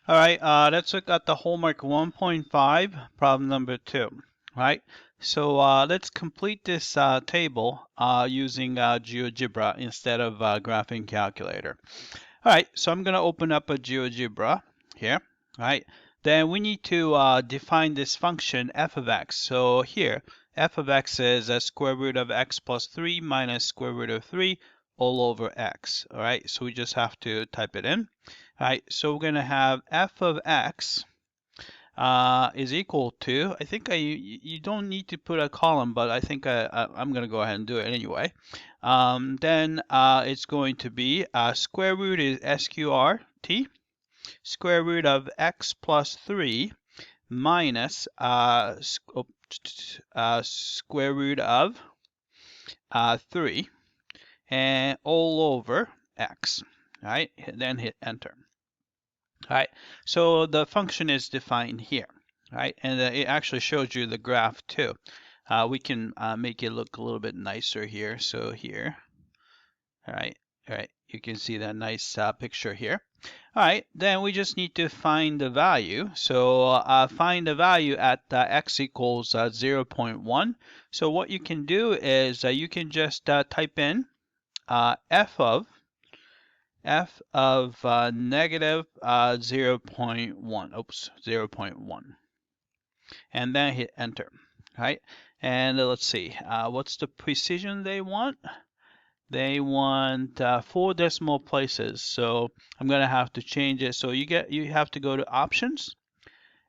All right, let's look at the homework 1.5, problem number 2. Right, so let's complete this table using GeoGebra instead of graphing calculator. All right, so I'm going to open up a GeoGebra here. All right, then we need to define this function f of x. So here, f of x is a square root of x plus 3 minus square root of 3 all over x. All right, so we just have to type it in. All right, so we're going to have f of x is equal to, I think you don't need to put a column, but I think I'm going to go ahead and do it anyway. Then it's going to be square root is sqrt, square root of x plus 3 minus square root of 3 and all over x. All right, then hit enter. All right, so the function is defined here, right? And it actually shows you the graph too. We can make it look a little bit nicer here. So here, all right, you can see that nice picture here. All right, then we just need to find the value. So find the value at x equals 0.1. So what you can do is you can just type in f of negative 0.1, oops, 0.1, and then hit enter, right? And let's see, what's the precision they want? They want 4 decimal places, so I'm gonna have to change it. So you have to go to options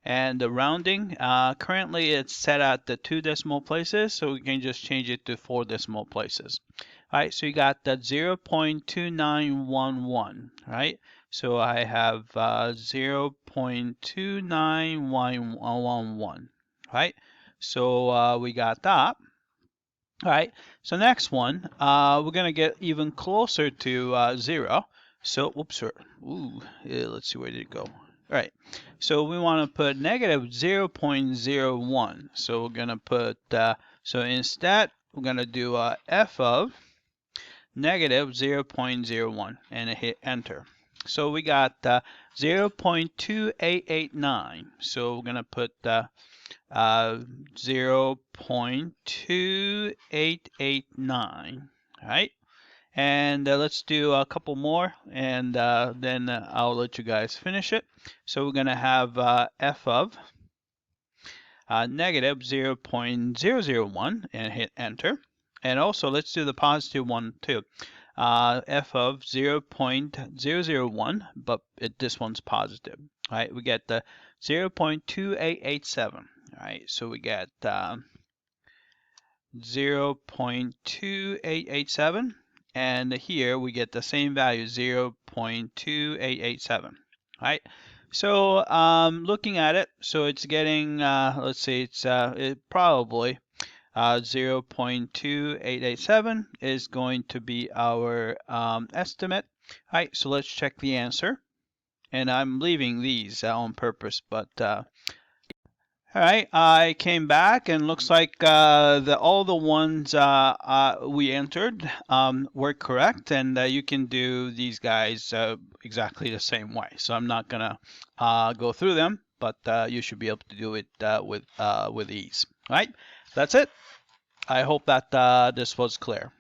and the rounding. Currently it's set at the 2 decimal places, so we can just change it to 4 decimal places. All right, so you got that 0.2911, right? So I have 0.29111, right? So we got that. All right, so next one, we're gonna get even closer to 0. So, oops, ooh, let's see, where did it go? All right, so we want to put negative 0.01. So we're gonna put, so instead, we're gonna do f of negative 0.01 and hit enter. So we got 0.2889. So we're going to put 0.2889, right? And let's do a couple more, and then I'll let you guys finish it. So we're going to have f of negative 0.001 and hit enter. And also, let's do the positive one too. F of 0.001, but this one's positive. All right, we get the 0.2887. All right, so we get 0.2887, and here we get the same value, 0.2887. All right. So looking at it, so it's getting, let's see, it's probably 0.2887 is going to be our estimate. All right, so let's check the answer. And I'm leaving these on purpose, but all right, I came back and looks like all the ones we entered were correct, and you can do these guys exactly the same way. So I'm not gonna go through them, but you should be able to do it with ease. All right, that's it. I hope that this was clear.